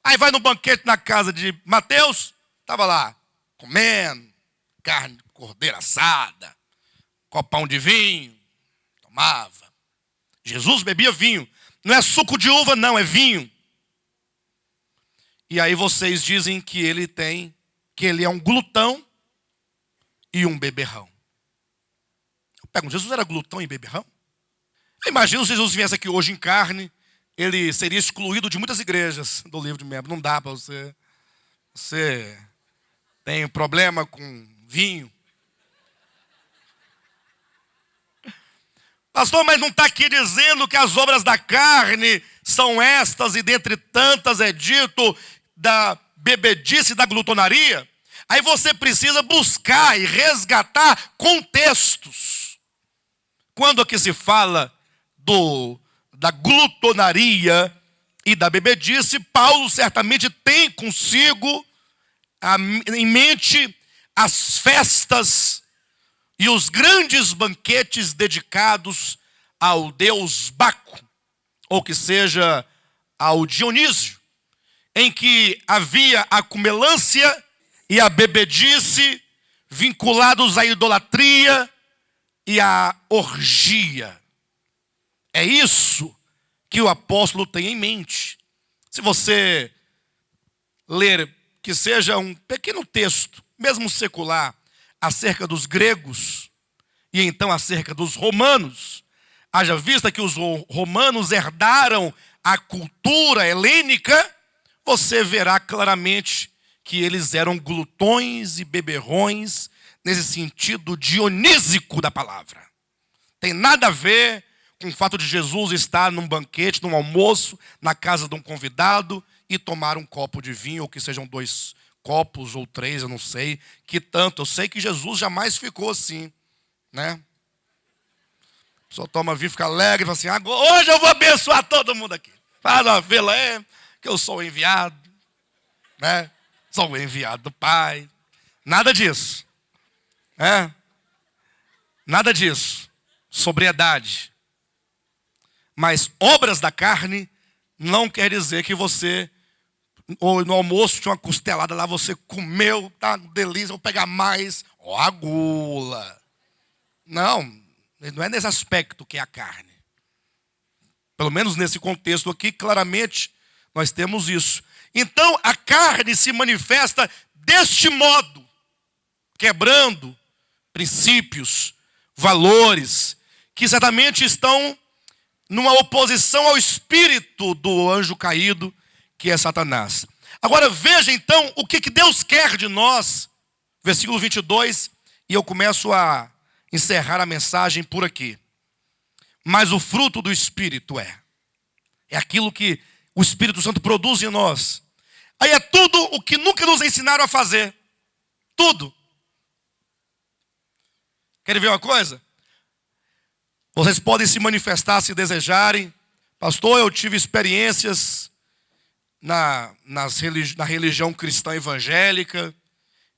Aí vai no banquete na casa de Mateus, estava lá, comendo, carne, cordeiro assada, copão de vinho, tomava. Jesus bebia vinho. Não é suco de uva, não, é vinho. E aí vocês dizem que ele é um glutão e um beberrão. Eu pergunto, Jesus era glutão e beberrão? Eu imagino se Jesus viesse aqui hoje em carne, ele seria excluído de muitas igrejas do livro de membros. Não dá para você. Você tem problema com vinho. Pastor, mas não está aqui dizendo que as obras da carne são estas, e dentre tantas é dito da bebedice e da glutonaria? Aí você precisa buscar e resgatar contextos. Quando aqui se fala da glutonaria e da bebedice, Paulo certamente tem consigo em mente as festas e os grandes banquetes dedicados ao deus Baco, ou que seja, ao Dionísio, em que havia a cumelância e a bebedice vinculados à idolatria e à orgia. É isso que o apóstolo tem em mente. Se você ler que seja um pequeno texto, mesmo secular, acerca dos gregos e então acerca dos romanos, haja vista que os romanos herdaram a cultura helênica, você verá claramente que eles eram glutões e beberrões nesse sentido dionísico da palavra. Tem nada a ver com o fato de Jesus estar num banquete, num almoço, na casa de um convidado e tomar um copo de vinho, ou que sejam 2 copos ou 3, eu não sei, que tanto. Eu sei que Jesus jamais ficou assim, né? A pessoa toma vinho, fica alegre, fala assim, hoje eu vou abençoar todo mundo aqui. Faz uma vela aí, que eu sou o enviado, né? Sou o enviado do Pai. Nada disso. Nada disso. Sobriedade. Mas obras da carne não quer dizer que você, ou no almoço tinha uma costelada lá, você comeu, tá delícia, vou pegar mais. Ó, a gula. Não é nesse aspecto que é a carne. Pelo menos nesse contexto aqui, claramente, nós temos isso. Então, a carne se manifesta deste modo, quebrando princípios, valores, que certamente estão numa oposição ao espírito do anjo caído, que é Satanás. Agora veja então o que Deus quer de nós. Versículo 22, e eu começo a encerrar a mensagem por aqui. Mas o fruto do Espírito é aquilo que o Espírito Santo produz em nós. Aí é tudo o que nunca nos ensinaram a fazer. Tudo. Querem ver uma coisa? Vocês podem se manifestar se desejarem. Pastor, eu tive experiências na religião cristã evangélica,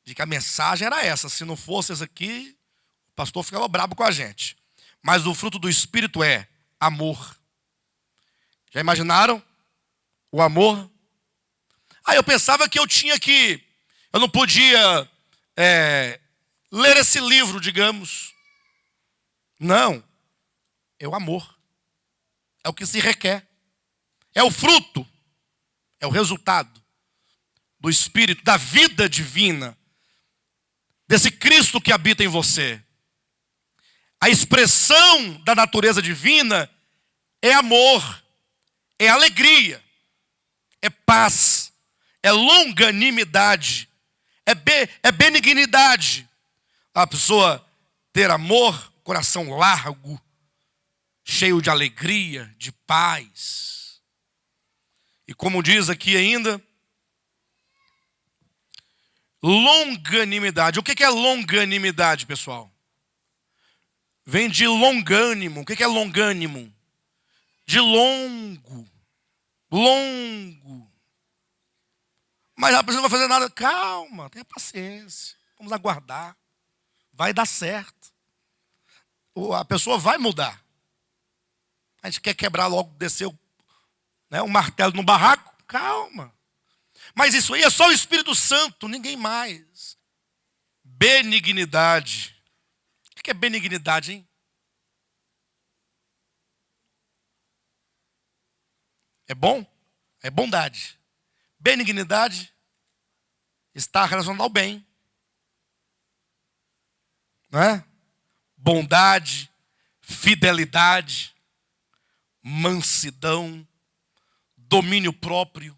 de que a mensagem era essa. Se não fosse essa aqui, o pastor ficava brabo com a gente. Mas o fruto do Espírito é amor. Já imaginaram? O amor. Aí eu pensava que eu não podia ler esse livro, digamos. Não. É o amor. É o que se requer. É o fruto. É o resultado do Espírito, da vida divina, desse Cristo que habita em você. A expressão da natureza divina é amor, é alegria, é paz, é longanimidade, é benignidade. A pessoa ter amor, coração largo, cheio de alegria, de paz. E como diz aqui ainda, longanimidade. O que é longanimidade, pessoal? Vem de longânimo. O que é longânimo? De longo. Longo. Mas a pessoa não vai fazer nada. Calma, tenha paciência. Vamos aguardar. Vai dar certo. A pessoa vai mudar. A gente quer quebrar logo, descer o martelo no barraco. Calma. Mas isso aí é só o Espírito Santo, ninguém mais. Benignidade. O que é benignidade, hein? É bom? É bondade. Benignidade está relacionada ao bem. Não é? Bondade, fidelidade, mansidão, domínio próprio.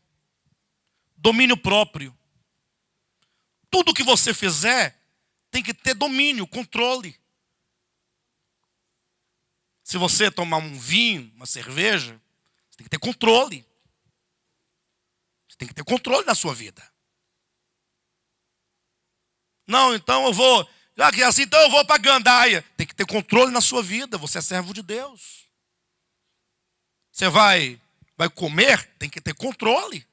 Domínio próprio. Tudo que você fizer tem que ter domínio, controle. Se você tomar um vinho, uma cerveja, você tem que ter controle. Você tem que ter controle da sua vida. Não, então eu vou, já que é assim, então eu vou para a gandaia. Tem que ter controle na sua vida, você é servo de Deus. Você vai comer, tem que ter controle.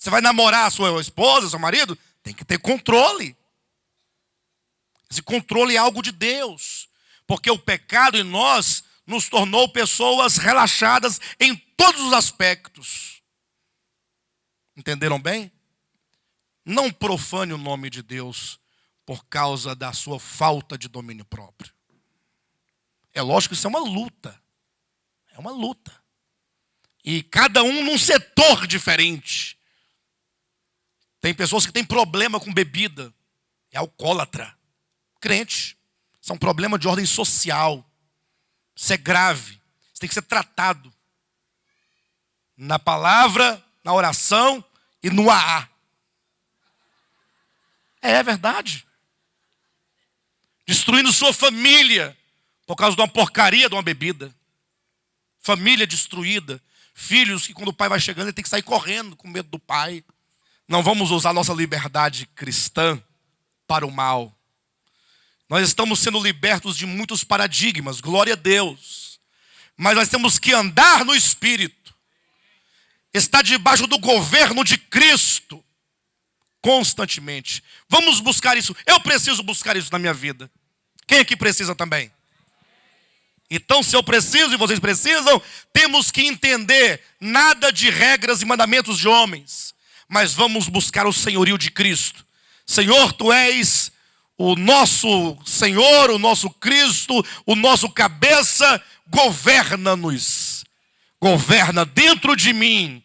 Você vai namorar a sua esposa, seu marido, tem que ter controle. Esse controle é algo de Deus. Porque o pecado em nós nos tornou pessoas relaxadas em todos os aspectos. Entenderam bem? Não profane o nome de Deus por causa da sua falta de domínio próprio. É lógico que isso é uma luta. É uma luta. E cada um num setor diferente. Tem pessoas que têm problema com bebida. É alcoólatra. Crente. Isso é um problema de ordem social. Isso é grave. Isso tem que ser tratado. Na palavra, na oração e no AA. É verdade. Destruindo sua família por causa de uma porcaria de uma bebida. Família destruída. Filhos que quando o pai vai chegando, ele tem que sair correndo com medo do pai. Não vamos usar nossa liberdade cristã para o mal. Nós estamos sendo libertos de muitos paradigmas, glória a Deus. Mas nós temos que andar no Espírito. Estar debaixo do governo de Cristo. Constantemente. Vamos buscar isso. Eu preciso buscar isso na minha vida. Quem aqui precisa também? Então, se eu preciso e vocês precisam, temos que entender nada de regras e mandamentos de homens. Mas vamos buscar o senhorio de Cristo. Senhor, Tu és o nosso Senhor, o nosso Cristo, o nosso cabeça. Governa-nos. Governa dentro de mim,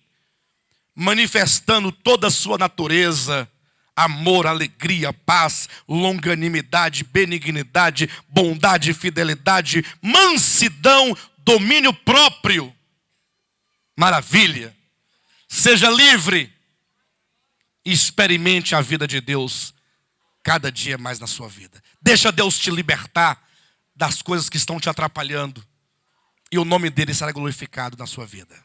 manifestando toda a sua natureza. Amor, alegria, paz, longanimidade, benignidade, bondade, fidelidade, mansidão, domínio próprio. Maravilha. Seja livre. E experimente a vida de Deus cada dia mais na sua vida. Deixa Deus te libertar das coisas que estão te atrapalhando. E o nome dele será glorificado na sua vida.